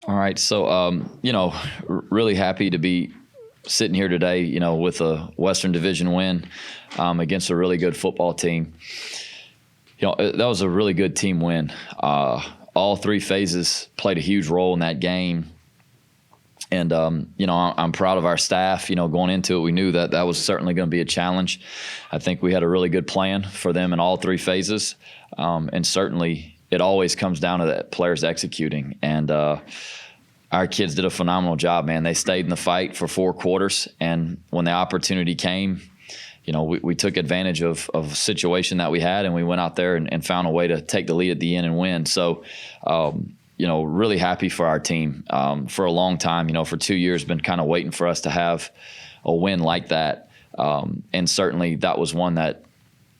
All right. So, really happy to be sitting here today, with a Western Division win against a really good football team. That was a really good team win. All three phases played a huge role in that game. And, I'm proud of our staff. Going into it, we knew that that was certainly going to be a challenge. I think we had a really good plan for them in all three phases. And certainly it always comes down to the players executing. And our kids did a phenomenal job, man. They stayed in the fight for 4 quarters. And when the opportunity came, we took advantage of a situation that we had, and we went out there and found a way to take the lead at the end and win. So, really happy for our team. For a long time, for 2 years, been kind of waiting for us to have a win like that. And certainly that was one that,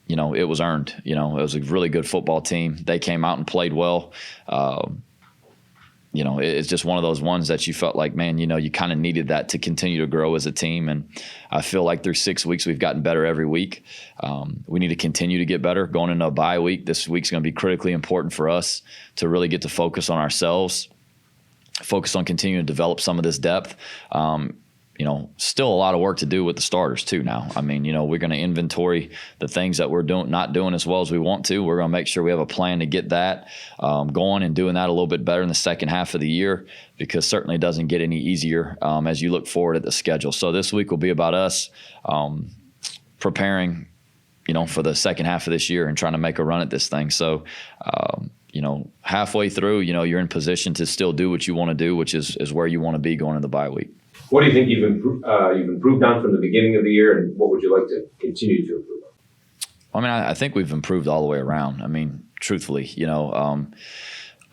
it was earned. It was a really good football team. They came out and played well. It's just one of those ones that you felt like, man, you kind of needed that to continue to grow as a team. And I feel like through 6 weeks, we've gotten better every week. We need to continue to get better. Going into a bye week, this week's going to be critically important for us to really get to focus on ourselves, focus on continuing to develop some of this depth. Still a lot of work to do with the starters too now. We're going to inventory the things that we're not doing as well as we want to. We're going to make sure we have a plan to get that going and doing that a little bit better in the second half of the year, because certainly it doesn't get any easier as you look forward at the schedule. So this week will be about us preparing, for the second half of this year and trying to make a run at this thing. So, halfway through, you're in position to still do what you want to do, which is where you want to be going into the bye week. What do you think you've improved on from the beginning of the year, and what would you like to continue to improve on? I think we've improved all the way around. Truthfully,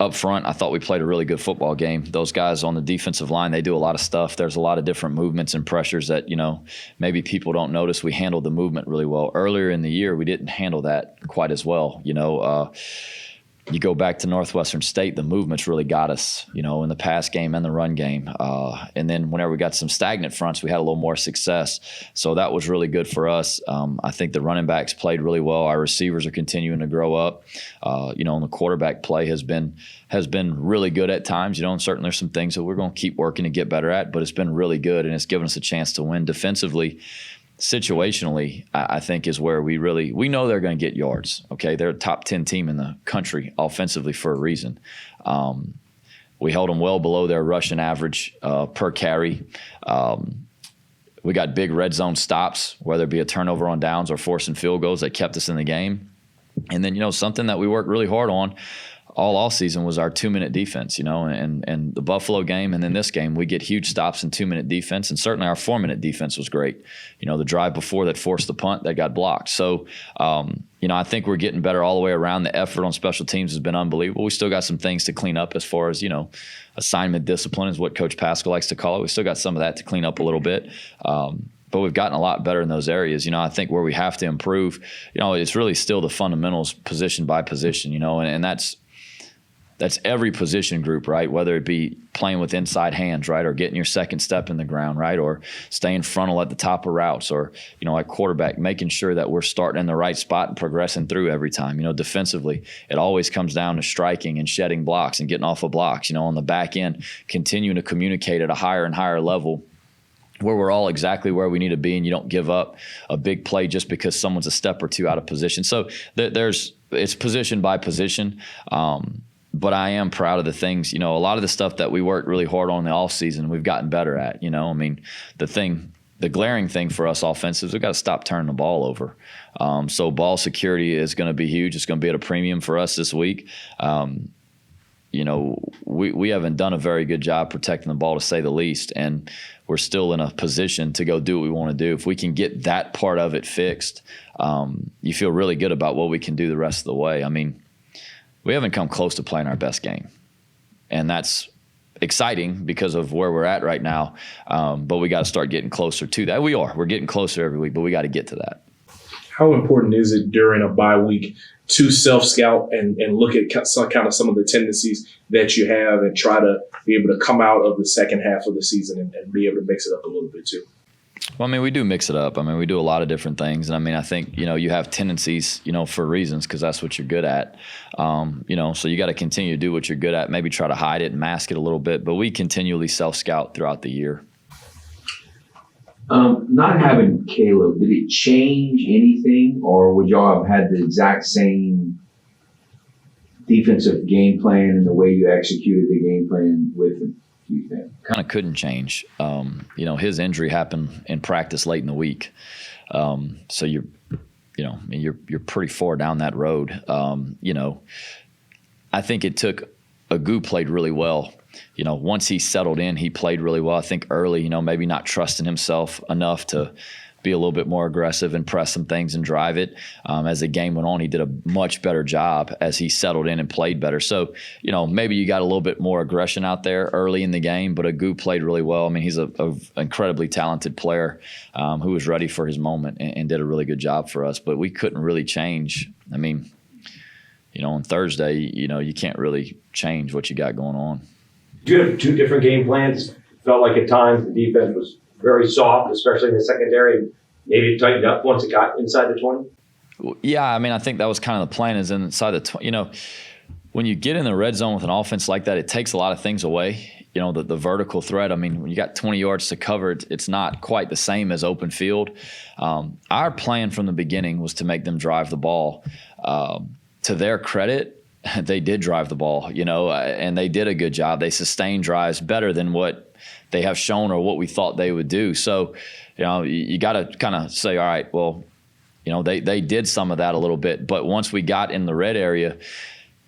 up front, I thought we played a really good football game. Those guys on the defensive line, they do a lot of stuff. There's a lot of different movements and pressures that, maybe people don't notice. We handled the movement really well. Earlier in the year, we didn't handle that quite as well. You go back to Northwestern State, the movements really got us, in the pass game and the run game. And then whenever we got some stagnant fronts, we had a little more success. So that was really good for us. I think the running backs played really well. Our receivers are continuing to grow up. And the quarterback play has been really good at times. And certainly there's some things that we're going to keep working to get better at, but it's been really good, and it's given us a chance to win defensively. Situationally, I think is where we know they're going to get yards. Okay, they're a top 10 team in the country offensively for a reason. We held them well below their rushing average per carry. We got big red zone stops, whether it be a turnover on downs or forcing field goals, that kept us in the game. And then something that we worked really hard on all off season was our 2-minute defense, and the Buffalo game and then this game, we get huge stops in 2-minute defense, and certainly our 4-minute defense was great. The drive before that forced the punt that got blocked. So, I think we're getting better all the way around. The effort on special teams has been unbelievable. We still got some things to clean up as far as, assignment discipline is what Coach Pascal likes to call it. We still got some of that to clean up a little bit. But we've gotten a lot better in those areas. I think where we have to improve, it's really still the fundamentals position by position, and that's every position group, right? Whether it be playing with inside hands, right, or getting your second step in the ground, right, or staying frontal at the top of routes, or, at quarterback, making sure that we're starting in the right spot and progressing through every time. Defensively, it always comes down to striking and shedding blocks and getting off of blocks. On the back end, continuing to communicate at a higher and higher level where we're all exactly where we need to be, and you don't give up a big play just because someone's a step or two out of position. So it's position by position. But I am proud of the things, a lot of the stuff that we worked really hard on in the offseason, we've gotten better at. The glaring thing for us offensives, we've got to stop turning the ball over. So ball security is going to be huge. It's going to be at a premium for us this week. We haven't done a very good job protecting the ball, to say the least, and we're still in a position to go do what we want to do. If we can get that part of it fixed, you feel really good about what we can do the rest of the way. We haven't come close to playing our best game, and that's exciting because of where we're at right now. But we got to start getting closer to that. We're getting closer every week, but we got to get to that. How important is it during a bye week to self-scout and look at kind of some of the tendencies that you have and try to be able to come out of the second half of the season and be able to mix it up a little bit too? Well, I mean, we do mix it up. I mean, we do a lot of different things. And I mean, I think, you have tendencies, for reasons, because that's what you're good at. So you got to continue to do what you're good at, maybe try to hide it and mask it a little bit. But we continually self-scout throughout the year. Not having Caleb, did it change anything, or would y'all have had the exact same defensive game plan and the way you executed the game plan with him, do you think? Kind of couldn't change. His injury happened in practice late in the week. So you're pretty far down that road. I think it took Agu played really well. Once he settled in, he played really well. I think early, maybe not trusting himself enough to be a little bit more aggressive and press some things and drive it. As the game went on, he did a much better job as he settled in and played better. So, maybe you got a little bit more aggression out there early in the game, but Agu played really well. I mean, he's a incredibly talented player who was ready for his moment and did a really good job for us. But we couldn't really change. I mean, on Thursday, you can't really change what you got going on. You have two different game plans. Felt like at times the defense was very soft, especially in the secondary, and maybe it tightened up once it got inside the 20? Yeah, I mean, I think that was kind of the plan is inside the 20. When you get in the red zone with an offense like that, it takes a lot of things away. The vertical threat, I mean, when you got 20 yards to cover, it's not quite the same as open field. Our plan from the beginning was to make them drive the ball. To their credit, they did drive the ball, and they did a good job. They sustained drives better than what they have shown or what we thought they would do. So, you got to kind of say, all right, well, they did some of that a little bit. But once we got in the red area,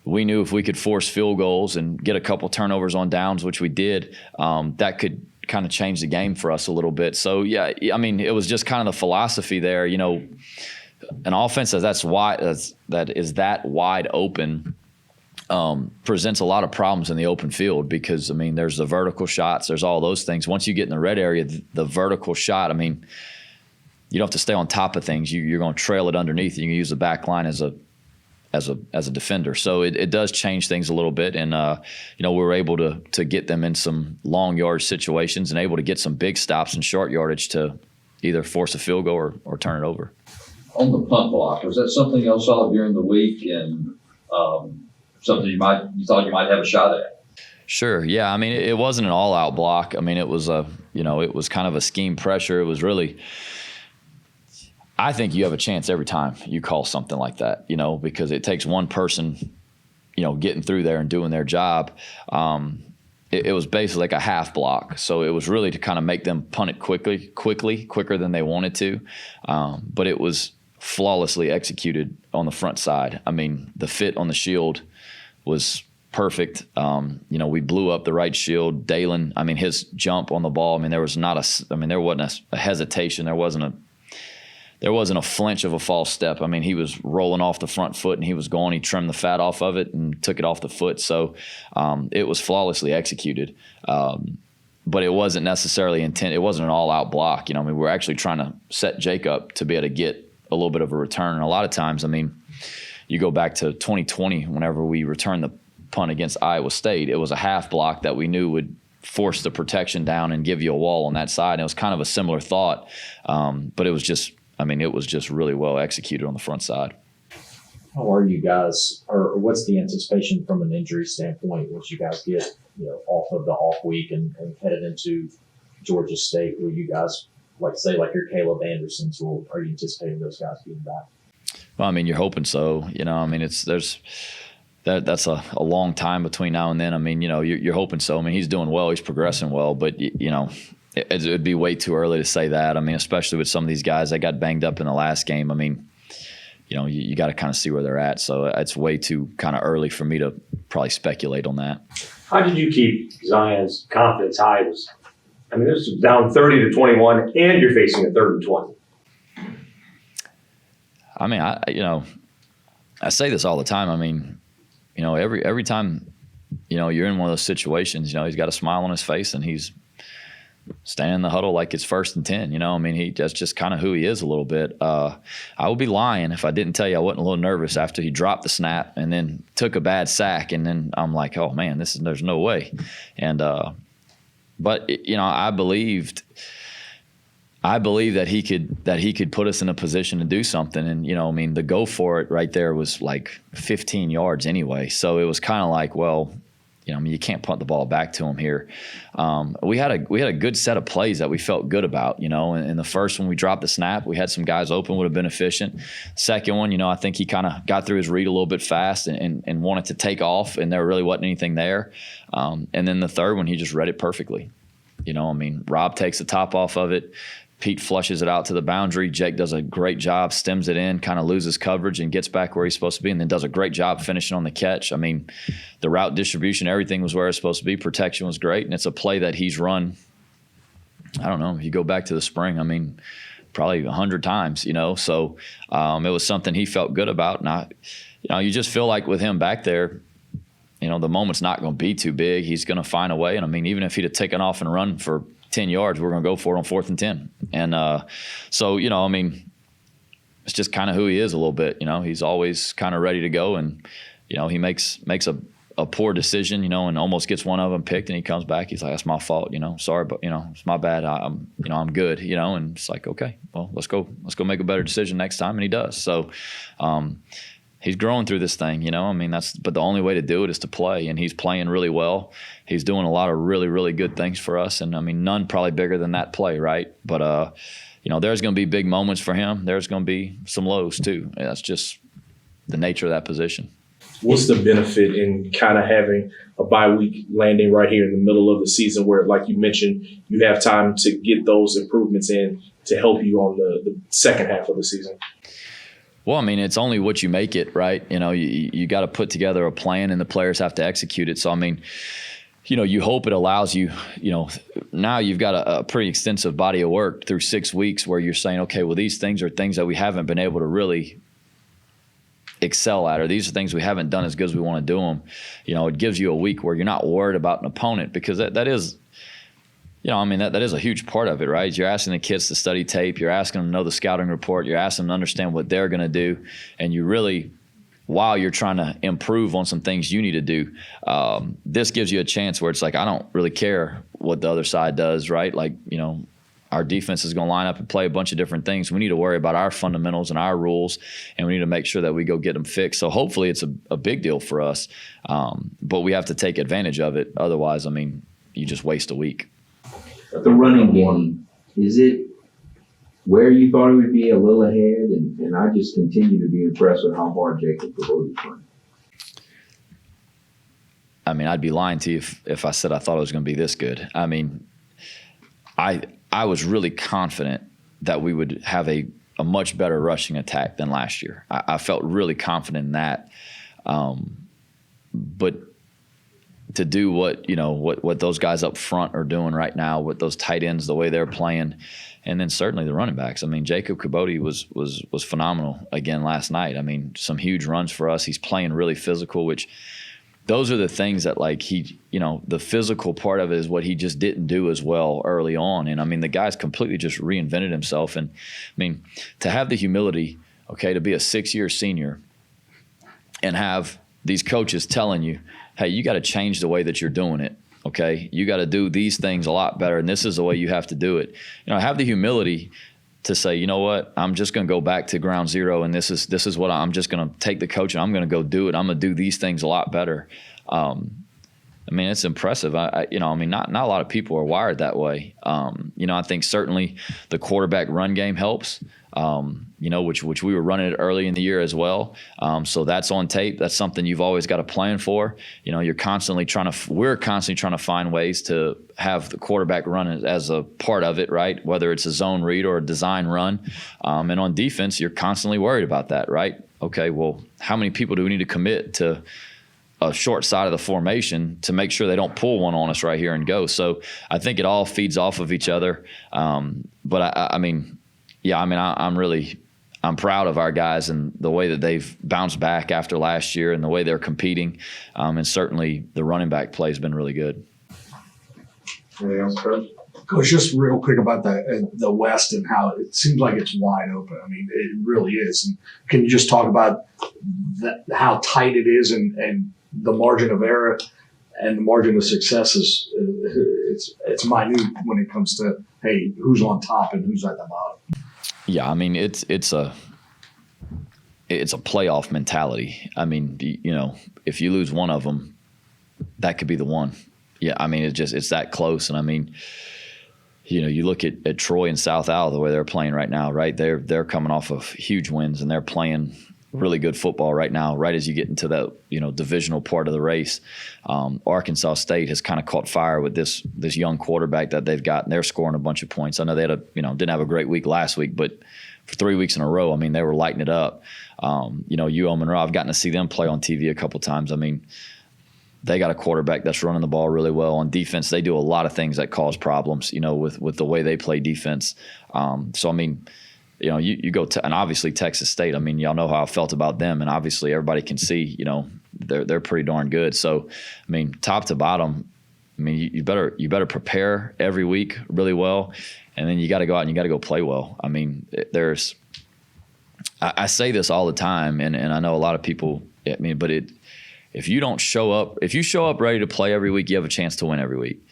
we knew if we could force field goals and get a couple turnovers on downs, which we did, that could kind of change the game for us a little bit. So, yeah, I mean, it was just kind of the philosophy there. An offense that is that wide open presents a lot of problems in the open field because, I mean, there's the vertical shots, there's all those things. Once you get in the red area, the vertical shot, I mean, you don't have to stay on top of things. You're going to trail it underneath. You can use the back line as a defender. So it does change things a little bit. And, we're able to get them in some long yard situations and able to get some big stops and short yardage to either force a field goal or turn it over. On the punt block, was that something y'all saw during the week and something you thought you might have a shot at? Sure. Yeah. I mean, it wasn't an all-out block. I mean, it was it was kind of a scheme pressure. It was really, I think you have a chance every time you call something like that, because it takes one person, getting through there and doing their job. It was basically like a half block. So it was really to kind of make them punt it quicker than they wanted to. But it was flawlessly executed on the front side. I mean, the fit on the shield was perfect. We blew up the right shield. Dalen, I mean, his jump on the ball, I mean, there wasn't a hesitation. There wasn't a flinch of a false step. I mean, he was rolling off the front foot and he was going. He trimmed the fat off of it and took it off the foot. So it was flawlessly executed. But it wasn't necessarily intent. It wasn't an all-out block. We're actually trying to set Jake up to be able to get a little bit of a return. And a lot of times, I mean, you go back to 2020, whenever we returned the punt against Iowa State, it was a half block that we knew would force the protection down and give you a wall on that side. And it was kind of a similar thought, but it was just really well executed on the front side. How are you guys, or what's the anticipation from an injury standpoint once you guys get off of the off week and headed into Georgia State? Will you guys, like your Caleb Andersons, are you anticipating those guys being back? Well, I mean, you're hoping so. I mean, that's a long time between now and then. I mean, you're hoping so. I mean, he's doing well, he's progressing well, but it would be way too early to say that. I mean, especially with some of these guys that got banged up in the last game. I mean, you got to kind of see where they're at. So it's way too kind of early for me to probably speculate on that. How did you keep Zion's confidence high? This was down 30-21, and you're facing a 3rd and 20. I mean, I say this all the time. I mean, every time, you're in one of those situations, he's got a smile on his face and he's standing in the huddle like it's 1st and 10. I mean, that's just kind of who he is a little bit. I would be lying if I didn't tell you I wasn't a little nervous after he dropped the snap and then took a bad sack. And then I'm like, oh man, there's no way. And, but I believed I believe that he could put us in a position to do something. And, I mean, the go for it right there was like 15 yards anyway. So it was kind of like, well, I mean, you can't punt the ball back to him here. We had a good set of plays that we felt good about, and the first one we dropped the snap, we had some guys open, would have been efficient. Second one, I think he kind of got through his read a little bit fast and wanted to take off, and there really wasn't anything there. And then the third one, he just read it perfectly. I mean, Rob takes the top off of it. Pete flushes it out to the boundary. Jake does a great job, stems it in, kind of loses coverage and gets back where he's supposed to be, and then does a great job finishing on the catch. I mean, the route distribution, everything was where it's supposed to be. Protection was great, and it's a play that he's run, I don't know, if you go back to the spring, I mean, probably 100 times, So it was something he felt good about. And you just feel like with him back there, the moment's not going to be too big. He's going to find a way. And, I mean, even if he'd have taken off and run for 10 yards, we're going to go for it on 4th and 10. And so, I mean, it's just kind of who he is a little bit. He's always kind of ready to go. And, he makes a poor decision, and almost gets one of them picked, and he comes back. He's like, that's my fault, sorry, but, it's my bad. I'm good, and it's like, okay, well, let's go make a better decision next time. And he does. So, he's growing through this thing, I mean, but the only way to do it is to play, and he's playing really well. He's doing a lot of really, really good things for us, and I mean, none probably bigger than that play, right? But there's going to be big moments for him. There's going to be some lows too. That's just the nature of that position. What's the benefit in kind of having a bye week landing right here in the middle of the season, where, like you mentioned, you have time to get those improvements in to help you on the second half of the season? Well, I mean, it's only what you make it, right? You got to put together a plan, and the players have to execute it. So, I mean, you hope it allows you, now you've got a pretty extensive body of work through 6 weeks where you're saying, okay, well, these things are things that we haven't been able to really excel at, or these are things we haven't done as good as we want to do them. It gives you a week where you're not worried about an opponent, because that is, that is a huge part of it, right? You're asking the kids to study tape. You're asking them to know the scouting report. You're asking them to understand what they're going to do. And you really, while you're trying to improve on some things you need to do, this gives you a chance where it's like, I don't really care what the other side does, right? Like, our defense is going to line up and play a bunch of different things. We need to worry about our fundamentals and our rules, and we need to make sure that we go get them fixed. So hopefully it's a big deal for us, but we have to take advantage of it. Otherwise, I mean, you just waste a week. The running game, is it where you thought it would be, a little ahead? And I just continue to be impressed with how hard Jacob Kabote's running. I mean, I'd be lying to you if I said I thought it was going to be this good. I mean, I was really confident that we would have a much better rushing attack than last year. I felt really confident in that. But to do what those guys up front are doing right now, with those tight ends, the way they're playing, and then certainly the running backs. I mean, Jacob Kabote was phenomenal again last night. I mean, some huge runs for us. He's playing really physical, which those are the things that, like, the physical part of it is what he just didn't do as well early on. And I mean, the guy's completely just reinvented himself. And I mean, to have the humility, okay, to be a 6-year senior and have these coaches telling you, hey, you got to change the way that you're doing it. Okay, you got to do these things a lot better, and this is the way you have to do it. Have the humility to say, you know what, I'm just going to go back to ground zero, and this is what I'm just going to take the coach, and I'm going to go do it. I'm going to do these things a lot better. I mean, it's impressive. Not a lot of people are wired that way. I think certainly the quarterback run game helps. Which we were running it early in the year as well. So that's on tape. That's something you've always got a plan for. We're constantly trying to find ways to have the quarterback run as a part of it, right? Whether it's a zone read or a design run. And on defense, you're constantly worried about that, right? Okay, well, how many people do we need to commit to a short side of the formation to make sure they don't pull one on us right here and go? So I think it all feeds off of each other. But I'm proud of our guys and the way that they've bounced back after last year and the way they're competing. And certainly the running back play has been really good. Anything else, Coach? Coach, just real quick about the West and how it seems like it's wide open. I mean, it really is. And can you just talk about how tight it is and the margin of error and the margin of success is it's minute when it comes to, hey, who's on top and who's at the bottom. Yeah, I mean it's a playoff mentality. I mean, you know, if you lose one of them, that could be the one. Yeah, I mean it's that close. And I mean, you know, you look at Troy and South Al, the way they're playing right now, right? They're coming off of huge wins and they're playing really good football right now, right as you get into that, you know, divisional part of the race. Arkansas State has kind of caught fire with this young quarterback that they've got, and they're scoring a bunch of points. I know they had didn't have a great week last week, but for 3 weeks in a row, I mean, they were lighting it up. You know, UL Monroe, I've gotten to see them play on TV a couple times. I mean, they got a quarterback that's running the ball really well. On defense, they do a lot of things that cause problems, you know, with the way they play defense. So, I mean, you know, you go to, and obviously Texas State, I mean, y'all know how I felt about them, and obviously everybody can see, you know, they're pretty darn good. So, I mean, top to bottom, I mean, you better prepare every week really well, and then you got to go out and you got to go play well. I mean, I say this all the time, and I know a lot of people, I mean, but if you show up ready to play every week, you have a chance to win every week.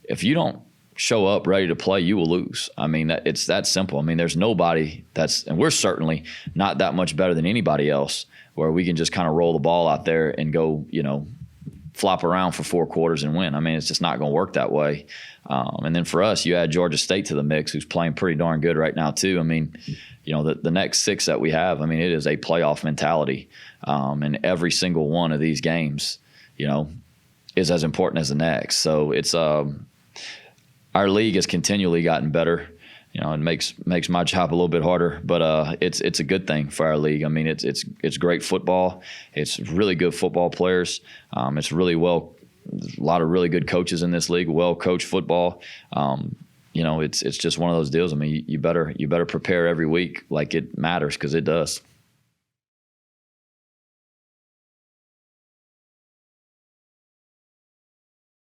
If you don't show up ready to play, you will lose. I mean, it's that simple. I mean, there's nobody and we're certainly not that much better than anybody else where we can just kind of roll the ball out there and go, you know, flop around for 4 quarters and win. I mean, it's just not going to work that way. And then for us, you add Georgia State to the mix, who's playing pretty darn good right now too. I mean, you know, the next 6 that we have, I mean, it is a playoff mentality. And every single one of these games, you know, is as important as the next. So it's our league has continually gotten better. You know, it makes my job a little bit harder, but it's a good thing for our league. I mean, it's great football. It's really good football players. It's really a lot of really good coaches in this league. Well coached football. You know, it's just one of those deals. I mean, you better prepare every week like it matters, because it does.